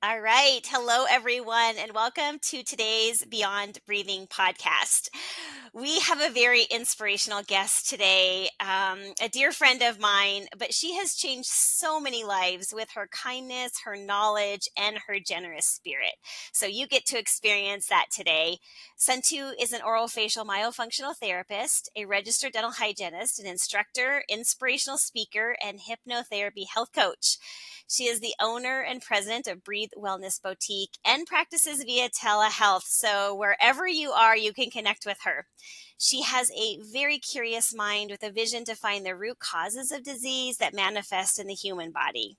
All right. Hello, everyone, and welcome to today's Beyond Breathing podcast. We have a very inspirational guest today, a dear friend of mine, but she has changed so many lives with her kindness, her knowledge, and her generous spirit. So you get to experience that today. Xuan-Thu is an orofacial myofunctional therapist, a registered dental hygienist, an instructor, inspirational speaker, and hypnotherapy health coach. She is the owner and president of Breathe Wellness Boutique and practices via telehealth. So wherever you are, you can connect with her. She has a very curious mind with a vision to find the root causes of disease that manifest in the human body.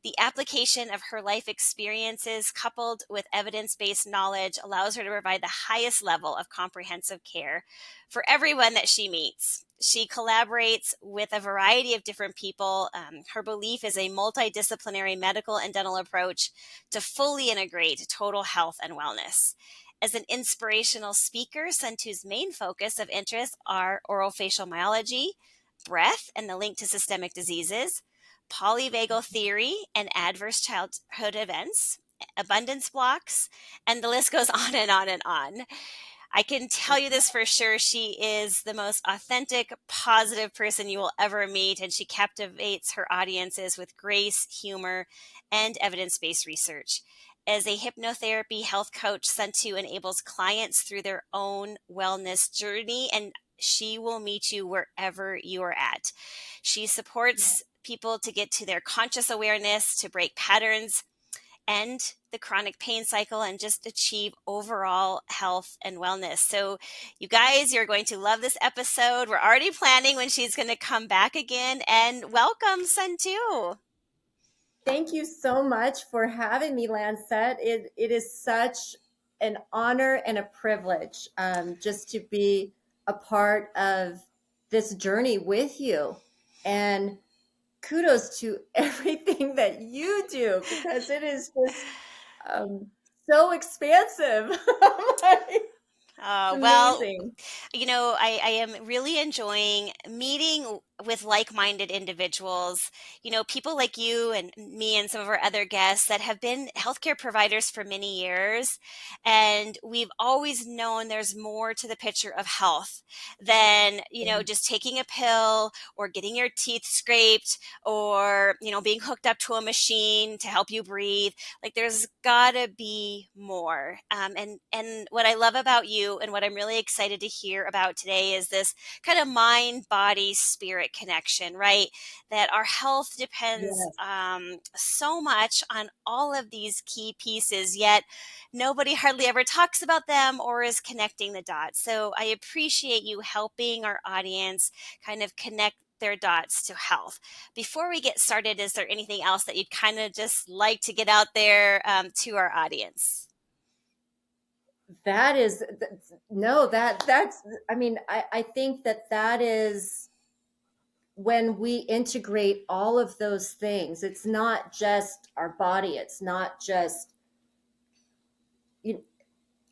The application of her life experiences, coupled with evidence based knowledge, allows her to provide the highest level of comprehensive care for everyone that she meets. She collaborates with a variety of different people. Her belief is a multidisciplinary medical and dental approach to fully integrate total health and wellness. As an inspirational speaker, Xuan-Thu's main focus of interest are orofacial myology, breath, and the link to systemic diseases, polyvagal theory and adverse childhood events, abundance blocks, and the list goes on and on and on. I can tell you this for sure. She is the most authentic, positive person you will ever meet, and she captivates her audiences with grace, humor, and evidence based research. As a hypnotherapy health coach, Xuan-Thu enables clients through their own wellness journey, and she will meet you wherever you are at. She supports people to get to their conscious awareness, to break patterns, end the chronic pain cycle, and just achieve overall health and wellness. So, you guys, you're going to love this episode. We're already planning when she's going to come back again. And welcome, Xuan-Thu. Thank you so much for having me, Lancette. It is such an honor and a privilege just to be a part of this journey with you. And kudos to everything that you do because it is just so expansive. It's Well, amazing. I am really enjoying meeting with like-minded individuals, people like you and me and some of our other guests that have been healthcare providers for many years. And we've always known there's more to the picture of health than, just taking a pill or getting your teeth scraped or, being hooked up to a machine to help you breathe. Like there's gotta be more. And what I love about you and what I'm really excited to hear about today is this kind of mind, body, spirit connection, right? That our health depends Yes. so much on all of these key pieces, yet nobody hardly ever talks about them or is connecting the dots. So I appreciate you helping our audience kind of connect their dots to health. Before we get started, is there anything else that you'd kind of just like to get out there to our audience? That is no, that's I mean, I think that is when we integrate all of those things. It's not just our body, it's not just you,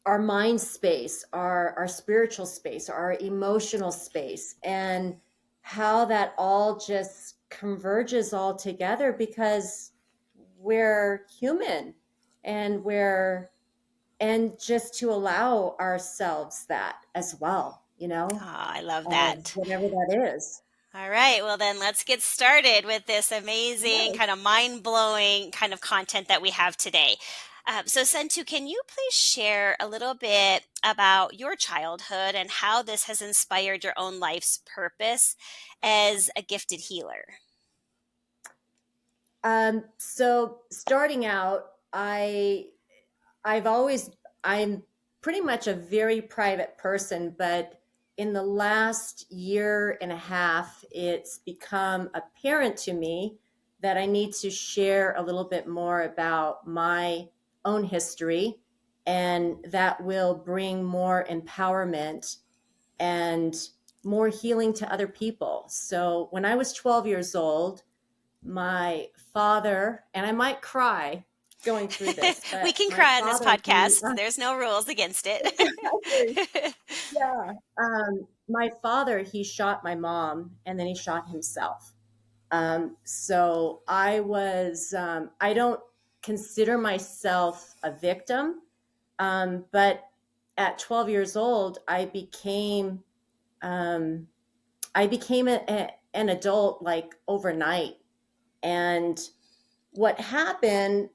our mind space, our spiritual space, our emotional space, and how that all just converges all together because we're human and and just to allow ourselves that as well, I love that. whatever that is. All right, well, then let's get started with this amazing, Yes. kind of mind blowing kind of content that we have today. So, Xuan-Thu, can you please share a little bit about your childhood and how this has inspired your own life's purpose as a gifted healer? So starting out, I'm pretty much a very private person, but in the last year and a half, it's become apparent to me that I need to share a little bit more about my own history, and that will bring more empowerment and more healing to other people. So when I was 12 years old, my father, and I might cry going through this, We but can my cry on this father, he, podcast. There's no rules against it. yeah, my father, he shot my mom and then he shot himself. So I don't consider myself a victim. But at 12 years old, um, I became an adult like overnight. And what happened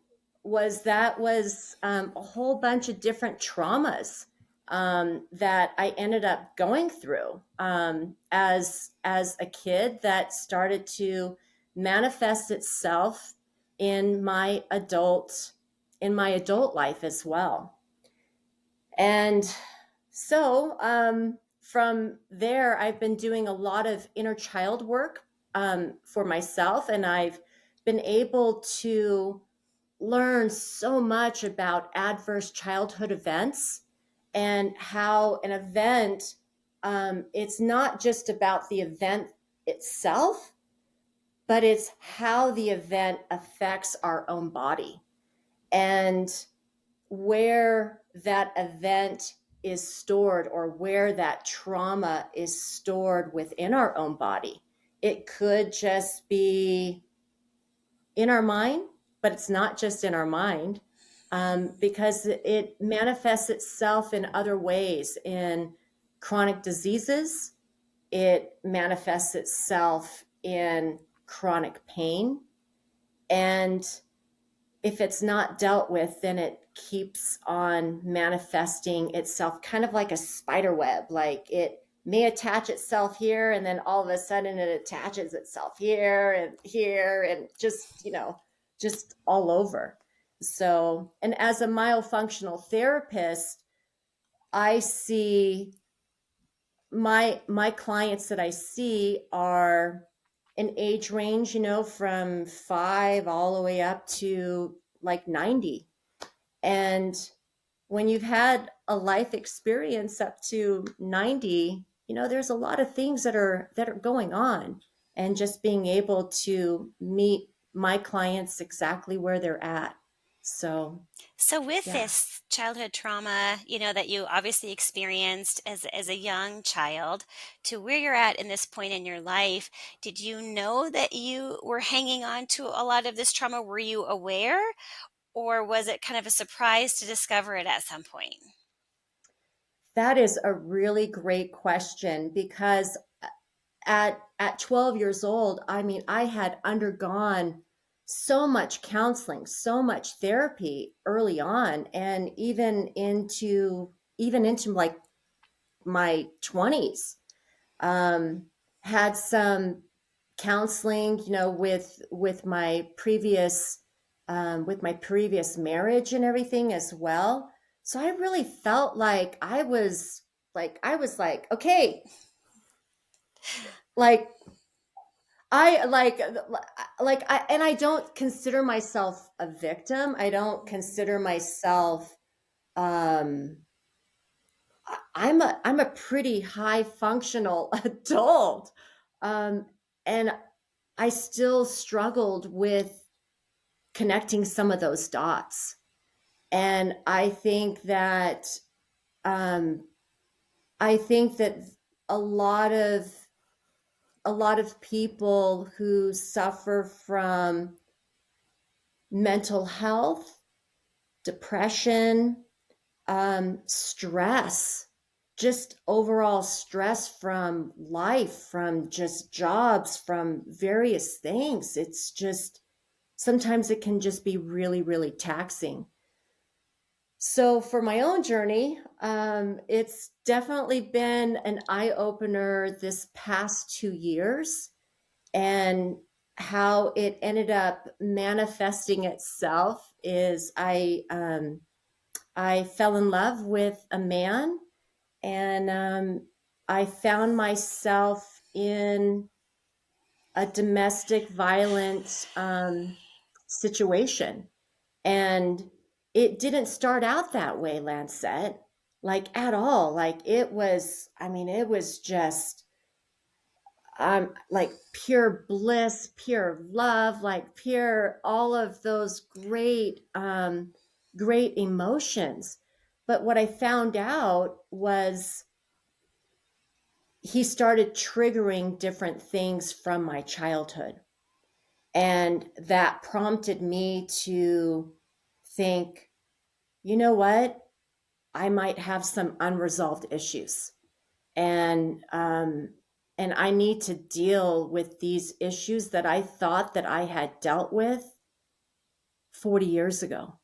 was a whole bunch of different traumas that I ended up going through as a kid that started to manifest itself in my adult life as well. And so from there, I've been doing a lot of inner child work for myself, and I've been able to learn so much about adverse childhood events and how an event, it's not just about the event itself, but it's how the event affects our own body. And where that event is stored or where that trauma is stored within our own body. It could just be in our mind, but it's not just in our mind because it manifests itself in other ways in chronic diseases. It manifests itself in chronic pain. And if it's not dealt with, then it keeps on manifesting itself kind of like a spider web. Like it may attach itself here, and then all of a sudden it attaches itself here and just all over. So, and as a myofunctional therapist, I see my clients that I see are an age range, from 5 all the way up to like 90. And when you've had a life experience up to 90, there's a lot of things that are going on, and just being able to meet my clients exactly where they're at. So, So with yeah. this childhood trauma, that you obviously experienced as a young child to where you're at in this point in your life, did you know that you were hanging on to a lot of this trauma? Were you aware, or was it kind of a surprise to discover it at some point? That is a really great question because at 12 years old, I mean, I had undergone so much counseling, so much therapy early on, and even into like my 20s. Um, had some counseling, with my previous marriage and everything as well. So I really felt like I was like, okay, like I and I don't consider myself a victim. I don't consider myself um I'm a pretty high functional adult. Um and I still struggled with connecting some of those dots. And um I think that a lot of a lot of people who suffer from mental health, depression, stress, just overall stress from life, from just jobs, from various things. It's just sometimes it can just be really, really taxing. So, for my own journey, it's definitely been an eye opener this past 2 years, and how it ended up manifesting itself is I fell in love with a man, and I found myself in a domestic violent situation. And it didn't start out that way, Lancette, like at all. Like it was just like pure bliss, pure love, like pure all of those great emotions. But what I found out was he started triggering different things from my childhood. And that prompted me to think, you know what? I might have some unresolved issues, and I need to deal with these issues that I thought that I had dealt with 40 years ago.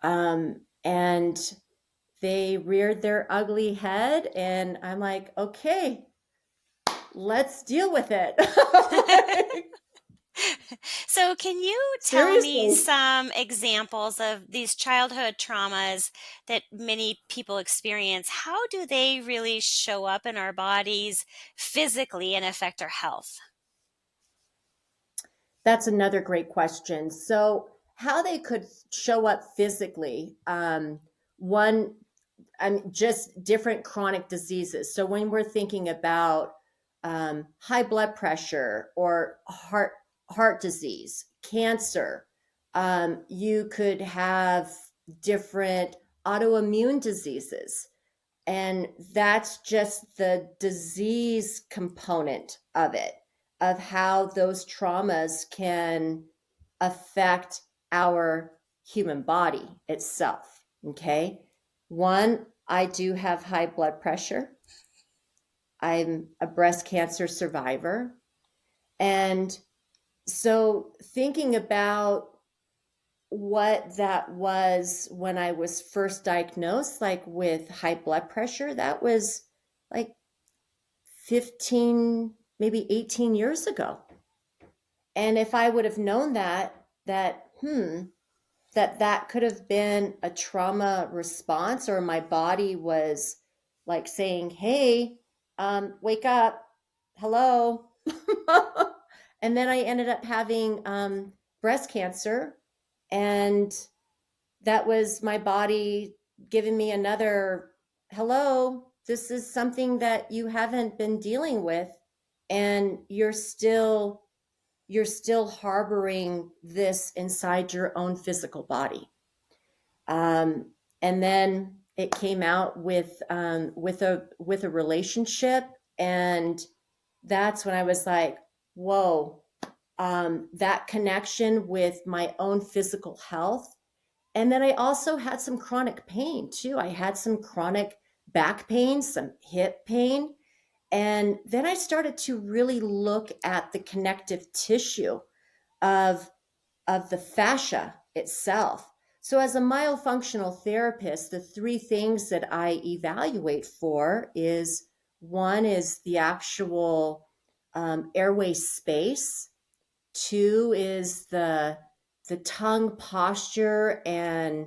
And they reared their ugly head, and I'm like, okay, let's deal with it. So, can you tell me Seriously. some examples of these childhood traumas that many people experience? How do they really show up in our bodies physically and affect our health? That's another great question. So, how they could show up physically, one, just different chronic diseases. So, when we're thinking about high blood pressure or heart disease, cancer, you could have different autoimmune diseases, and that's just the disease component of it, of how those traumas can affect our human body itself. Okay. One, I do have high blood pressure. I'm a breast cancer survivor. And so thinking about what that was when I was first diagnosed, like with high blood pressure, that was like 15, maybe 18 years ago. And if I would have known that could have been a trauma response, or my body was like saying, hey, wake up, hello. And then I ended up having breast cancer, and that was my body giving me another hello. This is something that you haven't been dealing with, and you're still harboring this inside your own physical body. And then it came out with a relationship, and that's when I was like, whoa, that connection with my own physical health. And then I also had some chronic pain too. I had some chronic back pain, some hip pain. And then I started to really look at the connective tissue of, of the fascia itself. So, as a myofunctional therapist, the three things that I evaluate for is, one is the actual airway space. Two is the tongue posture and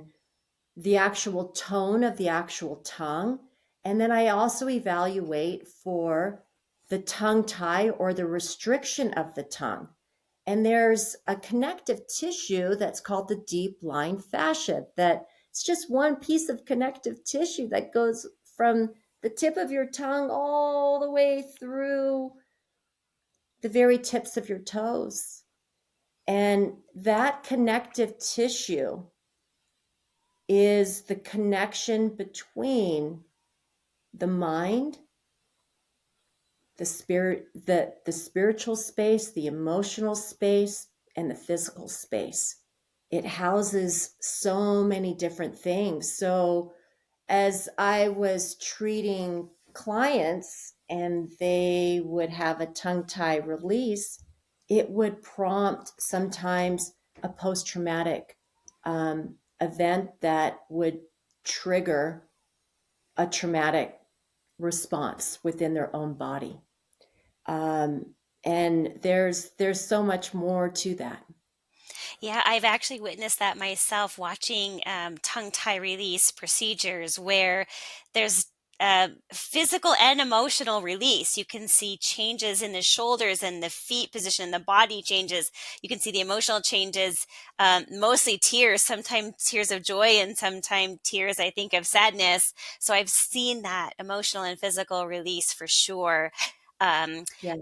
the actual tone of the actual tongue. And then I also evaluate for the tongue tie or the restriction of the tongue. And there's a connective tissue that's called the deep line fascia, that it's just one piece of connective tissue that goes from the tip of your tongue all the way through the very tips of your toes. And that connective tissue is the connection between the mind, the spirit, the spiritual space, the emotional space, and the physical space. It houses so many different things. So as I was treating clients and they would have a tongue tie release, it would prompt sometimes a post-traumatic event that would trigger a traumatic response within their own body. And there's so much more to that. Yeah, I've actually witnessed that myself watching tongue tie release procedures where there's physical and emotional release. You can see changes in the shoulders and the feet position, the body changes. You can see the emotional changes, mostly tears, sometimes tears of joy and sometimes tears, I think, of sadness. So I've seen that emotional and physical release for sure. Um, Yeah.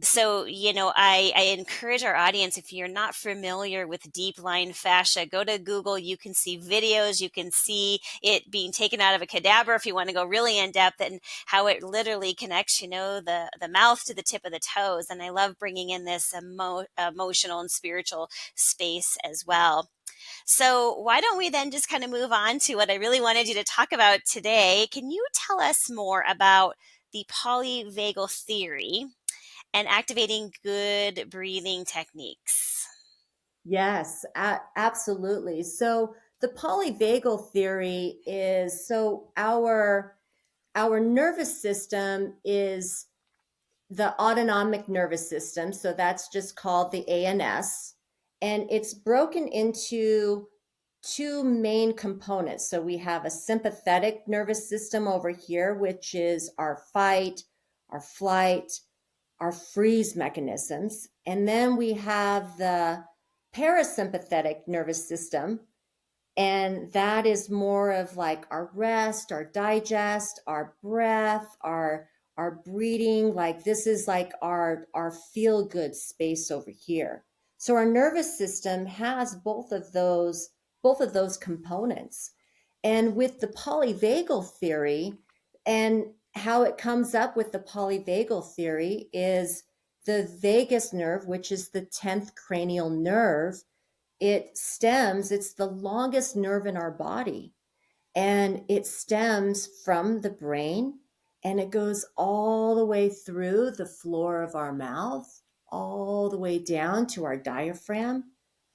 I encourage our audience, if you're not familiar with deep line fascia, go to Google. You can see videos. You can see it being taken out of a cadaver if you want to go really in depth, and how it literally connects, the mouth to the tip of the toes. And I love bringing in this emotional and spiritual space as well. So, why don't we then just kind of move on to what I really wanted you to talk about today? Can you tell us more about the polyvagal theory and activating good breathing techniques? Yes, absolutely. So the polyvagal theory is so our nervous system is the autonomic nervous system. So that's just called the ANS. And it's broken into two main components. So we have a sympathetic nervous system over here, which is our fight, our flight, our freeze mechanisms. And then we have the parasympathetic nervous system, and that is more of like our rest, our digest, our breath, our breathing. Like this is like our feel good space over here. So our nervous system has both of those components. And with the polyvagal theory, and how it comes up with the polyvagal theory is the vagus nerve, which is the 10th cranial nerve. It's the longest nerve in our body, and it stems from the brain, and it goes all the way through the floor of our mouth, all the way down to our diaphragm,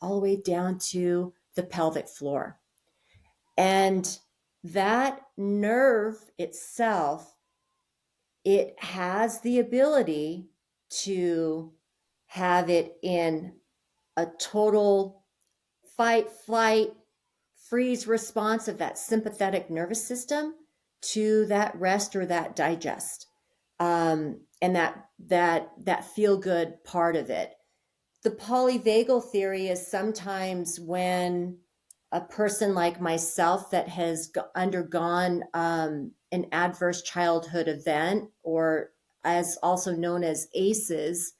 all the way down to the pelvic floor. And that nerve itself, it has the ability to have it in a total fight, flight, freeze response of that sympathetic nervous system to that rest or that digest, and that feel good part of it. The polyvagal theory is sometimes when a person like myself that has undergone an adverse childhood event, or as also known as ACEs,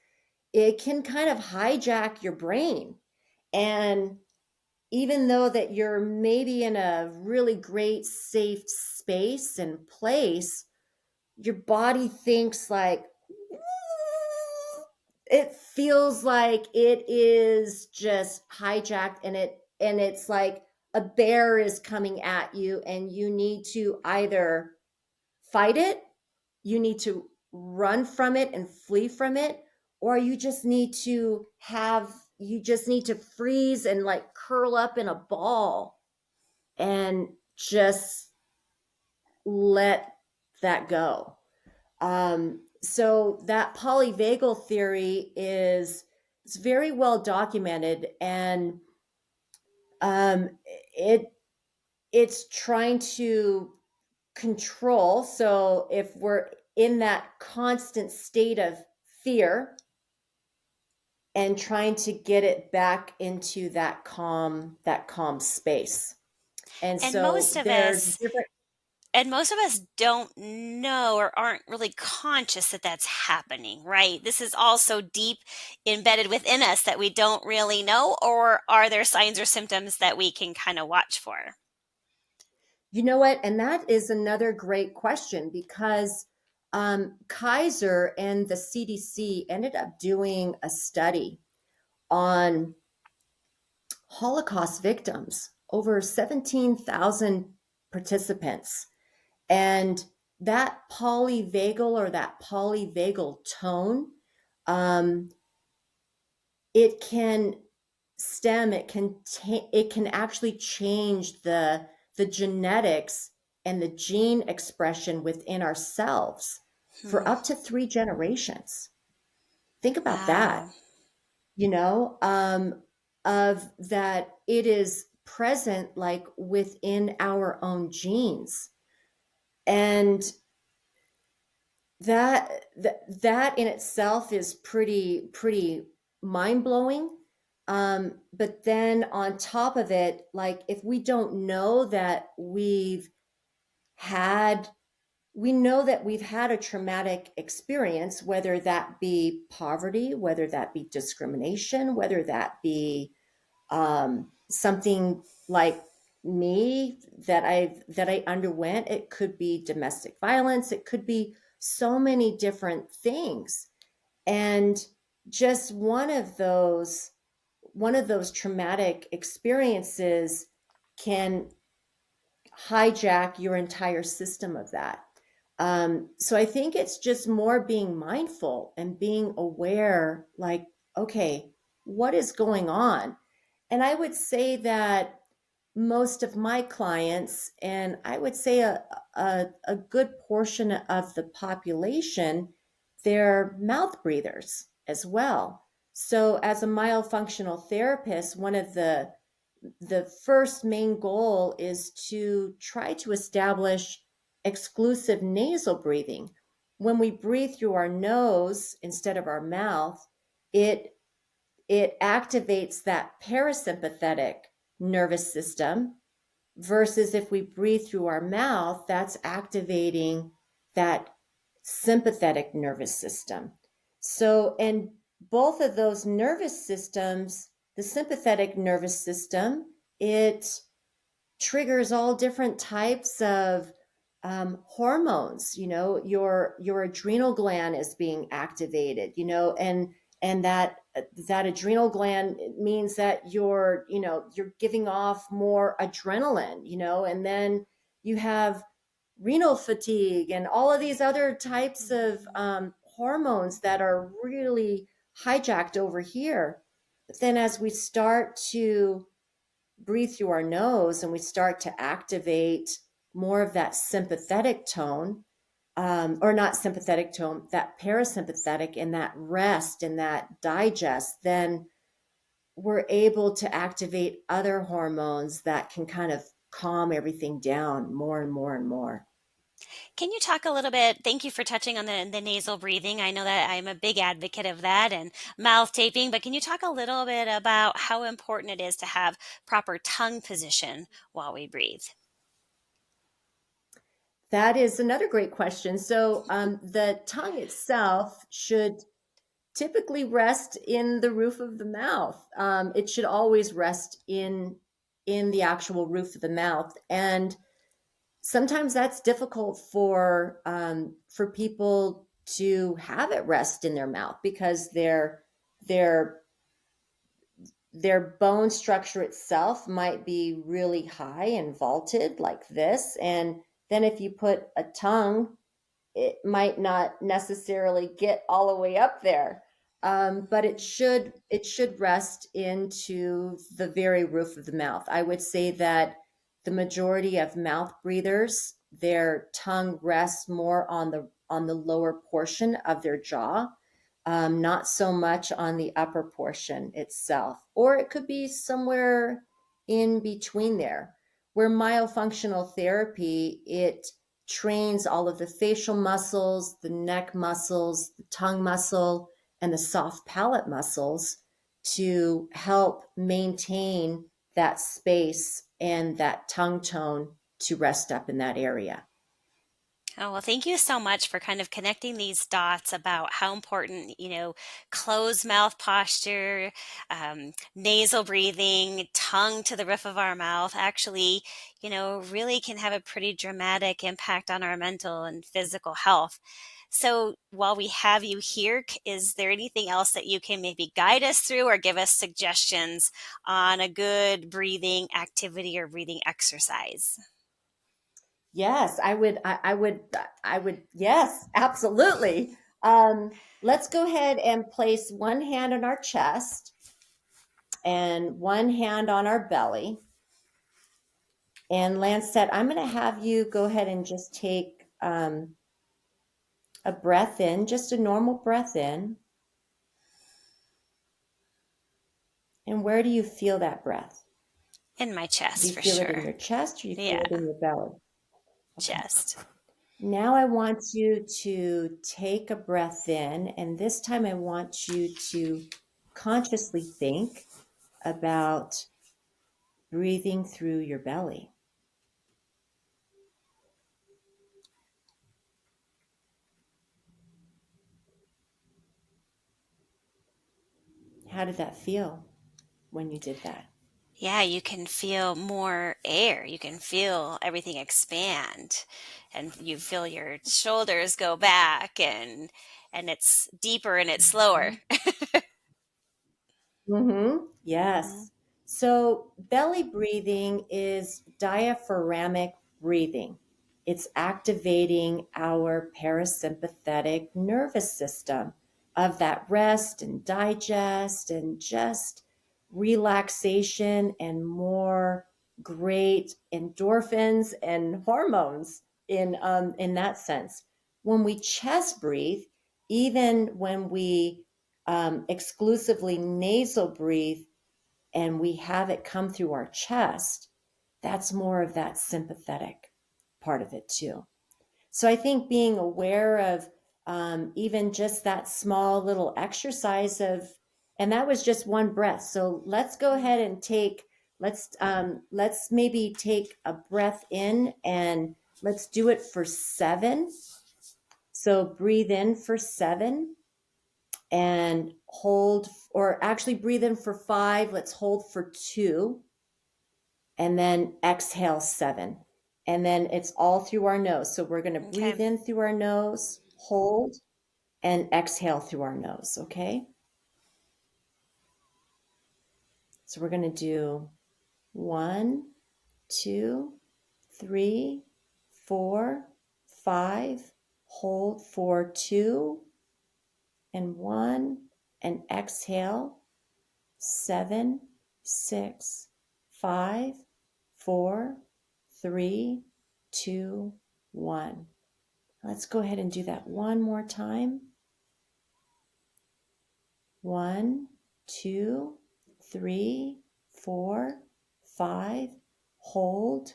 it can kind of hijack your brain. And even though that you're maybe in a really great safe space and place, your body thinks like it feels like it is just hijacked, and it's like a bear is coming at you, and you need to either fight it, you need to run from it and flee from it, or you just need to freeze and like curl up in a ball and just let that go. So that polyvagal theory is it's very well documented, and um, it it's trying to control. So if we're in that constant state of fear, and trying to get it back into that calm space. And And so most of there's us different. and most of us don't know or aren't really conscious that that's happening, right? This is all so deep embedded within us that we don't really know, or are there signs or symptoms that we can kind of watch for? You know what? And that is another great question, because Kaiser and the CDC ended up doing a study on Holocaust victims, over 17,000 participants. And that polyvagal tone, um, it can it can actually change the genetics and the gene expression within ourselves for Hmm. up to 3 generations. Think about that. Wow. you know of that, it is present like within our own genes. And that in itself is pretty mind-blowing. But then on top of it, like if we don't know that had we know that we've had a traumatic experience, whether that be poverty, whether that be discrimination, whether that be something like me that I underwent. It could be domestic violence. It could be so many different things. And just one of those one of those traumatic experiences can hijack your entire system of that. So I think it's just more being mindful and being aware, like, okay, what is going on? And I would say that most of my clients, and I would say a good portion of the population, they're mouth breathers as well. So as a myofunctional therapist, one of the first main goal is to try to establish exclusive nasal breathing. When we breathe through our nose instead of our mouth, it it activates that parasympathetic nervous system, versus if we breathe through our mouth, that's activating that sympathetic nervous system. So, and both of those nervous systems, the sympathetic nervous system, it triggers all different types of hormones. Your adrenal gland is being activated, and that adrenal gland means that you're giving off more adrenaline, and then you have renal fatigue and all of these other types of hormones that are really hijacked over here. But then as we start to breathe through our nose and we start to activate more of that sympathetic tone, or not sympathetic tone, that parasympathetic, and that rest and that digest, then we're able to activate other hormones that can kind of calm everything down more and more and more. Can you talk a little bit? Thank you for touching on the nasal breathing. I know that I'm a big advocate of that and mouth taping, but can you talk a little bit about how important it is to have proper tongue position while we breathe? That is another great question. So, the tongue itself should typically rest in the roof of the mouth. It should always rest in the actual roof of the mouth, and sometimes that's difficult for people to have it rest in their mouth because their their bone structure itself might be really high and vaulted like this, and then if you put a tongue, it might not necessarily get all the way up there. But it should rest into the very roof of the mouth. I would say that the majority of mouth breathers, their tongue rests more on the lower portion of their jaw, not so much on the upper portion itself, or it could be somewhere in between there. Where myofunctional therapy, it trains all of the facial muscles, the neck muscles, the tongue muscle, and the soft palate muscles to help maintain that space and that tongue tone to rest up in that area. Oh, well, thank you so much for kind of connecting these dots about how important, closed mouth posture, nasal breathing, tongue to the roof of our mouth actually, really can have a pretty dramatic impact on our mental and physical health. So while we have you here, is there anything else that you can maybe guide us through or give us suggestions on a good breathing activity or breathing exercise? Yes, I would, yes, absolutely. Let's go ahead and place one hand on our chest and one hand on our belly. And Lancette, I'm going to have you go ahead and just take a breath in, just a normal breath in. And where do you feel that breath? In my Do chest you for feel it in sure. your chest or do you feel Yeah, it in your belly? Okay. chest. Now I want you to take a breath in, and this time I want you to consciously think about breathing through your belly. How did that feel when you did that? Yeah, you can feel more air. You can feel everything expand and you feel your shoulders go back and it's deeper and it's slower. Mhm. Hmm. Yes. So belly breathing is diaphragmatic breathing. It's activating our parasympathetic nervous system of that rest and digest and just relaxation and more great endorphins and hormones in that sense. When we chest breathe, even when we exclusively nasal breathe and we have it come through our chest, that's more of that sympathetic part of it too. So I think being aware of even just that small little exercise of, and that was just one breath. So let's go ahead and take, let's maybe take a breath in and let's do it for 7. So breathe in for 7 and hold, or actually breathe in for 5. Let's hold for 2 and then exhale 7. And then it's all through our nose. So we're going to breathe Okay. in through our nose, hold, and exhale through our nose. Okay. So we're going to do 1, 2, 3, 4, 5, hold for 2 and 1, and exhale 7, 6, 5, 4, 3, 2, 1. Let's go ahead and do that one more time. 1, 2, 3, 4, 5. Hold.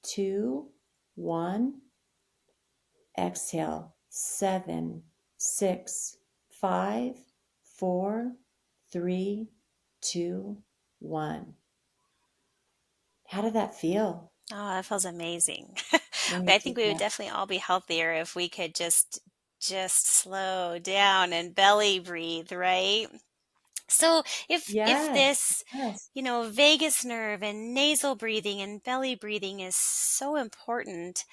2, 1. Exhale. 7, 6, 5, 4, 3, 2, 1. How did that feel? Oh, that feels amazing. When you I did think we would that? definitely all be healthier if we could just slow down and belly breathe, right? So if Yes, this, yes. vagus nerve and nasal breathing and belly breathing is so important,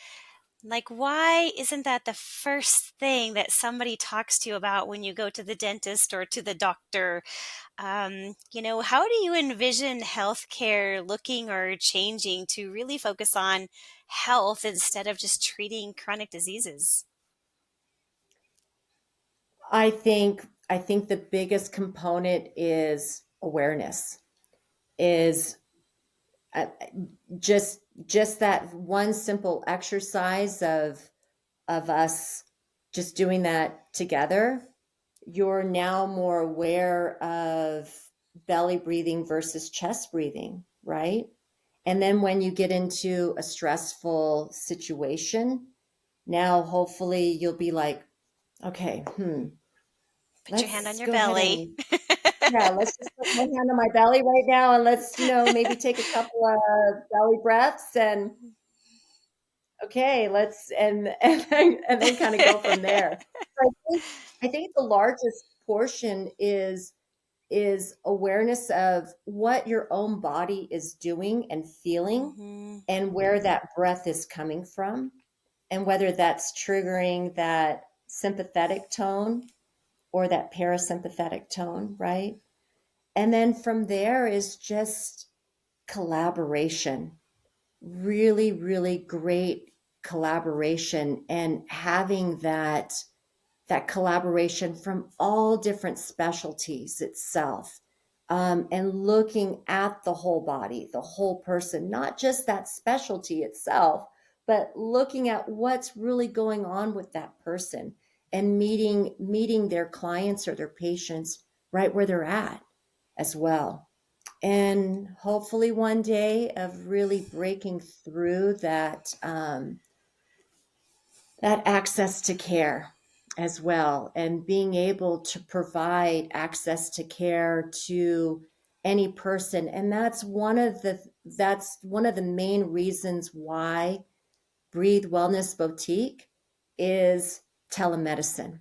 like why isn't that the first thing that somebody talks to you about when you go to the dentist or to the doctor? How do you envision healthcare looking or changing to really focus on health instead of just treating chronic diseases? I think the biggest component is awareness. Is uh, just that one simple exercise of us just doing that together. You're now more aware of belly breathing versus chest breathing, right? And then when you get into a stressful situation, now hopefully you'll be like, okay, Put your hand on let's your go ahead belly. and, yeah, let's just put my hand on my belly right now and let's, maybe take a couple of belly breaths and okay, let's and then kind of go from there. So I think the largest portion is awareness of what your own body is doing and feeling Hmm. and where that breath is coming from and whether that's triggering that sympathetic tone or that parasympathetic tone, right? And then from there is just collaboration, really, really great collaboration, and having that collaboration from all different specialties itself, and looking at the whole body, the whole person, not just that specialty itself, but looking at what's really going on with that person and meeting their clients or their patients right where they're at as well. And hopefully one day of really breaking through that access to care as well, and being able to provide access to care to any person. And that's one of the main reasons why Breathe Wellness Boutique is telemedicine.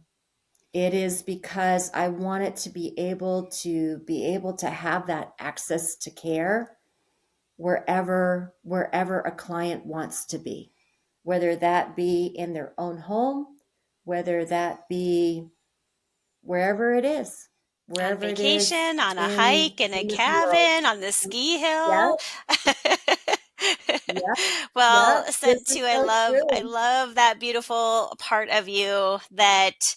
It is because I want it to be able to have that access to care wherever a client wants to be, whether that be in their own home, whether that be wherever it is, On wherever it is vacation, on a hike, in a in the world. cabin, on the ski Yeah, hill. yeah, Well, yeah. This is Sentu, so I true. love that beautiful part of you that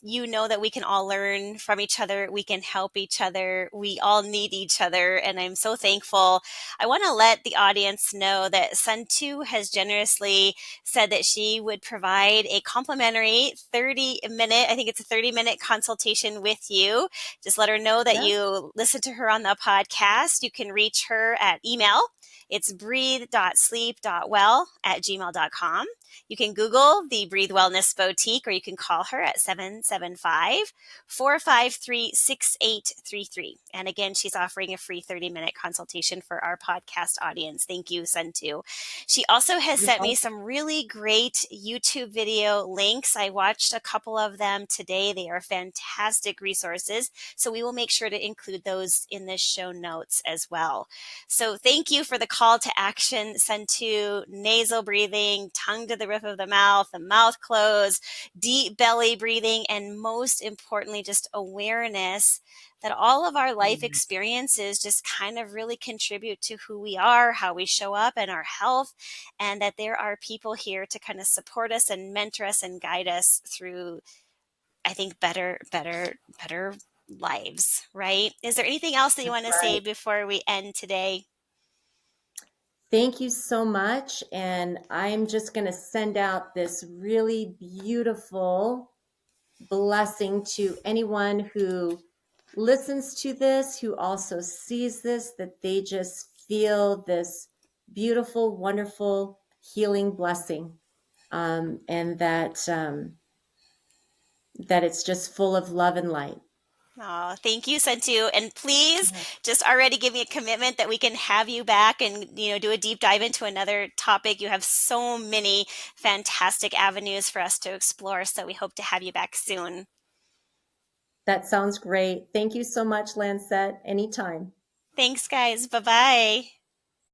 you know that we can all learn from each other. We can help each other. We all need each other. And I'm so thankful. I want to let the audience know that Sentu has generously said that she would provide a complimentary 30-minute, I think it's a 30-minute consultation with you. Just let her know that Yeah. you listen to her on the podcast. You can reach her at email. It's breathe.sleep.well@gmail.com. You can Google the Breathe Wellness Boutique, or you can call her at 775-453-6833. And again, she's offering a free 30-minute consultation for our podcast audience. Thank you, Sentu. She also has You're sent me welcome. some really great YouTube video links. I watched a couple of them today. They are fantastic resources. So we will make sure to include those in the show notes as well. So thank you for the call to action, Sentu. Nasal breathing, tongue to the roof of the mouth closed, deep belly breathing, and most importantly, just awareness that all of our life Mm. experiences just kind of really contribute to who we are, how we show up, and our health, and that there are people here to kind of support us and mentor us and guide us through, I think, better lives, right? Is there anything else that you That's want to say right. before we end today? Thank you so much. And I'm just going to send out this really beautiful blessing to anyone who listens to this, who also sees this, that they just feel this beautiful, wonderful healing blessing. And that it's just full of love and light. Oh, thank you, Sentu. And please just already give me a commitment that we can have you back and, do a deep dive into another topic. You have so many fantastic avenues for us to explore. So we hope to have you back soon. That sounds great. Thank you so much, Lancette. Anytime. Thanks, guys. Bye bye.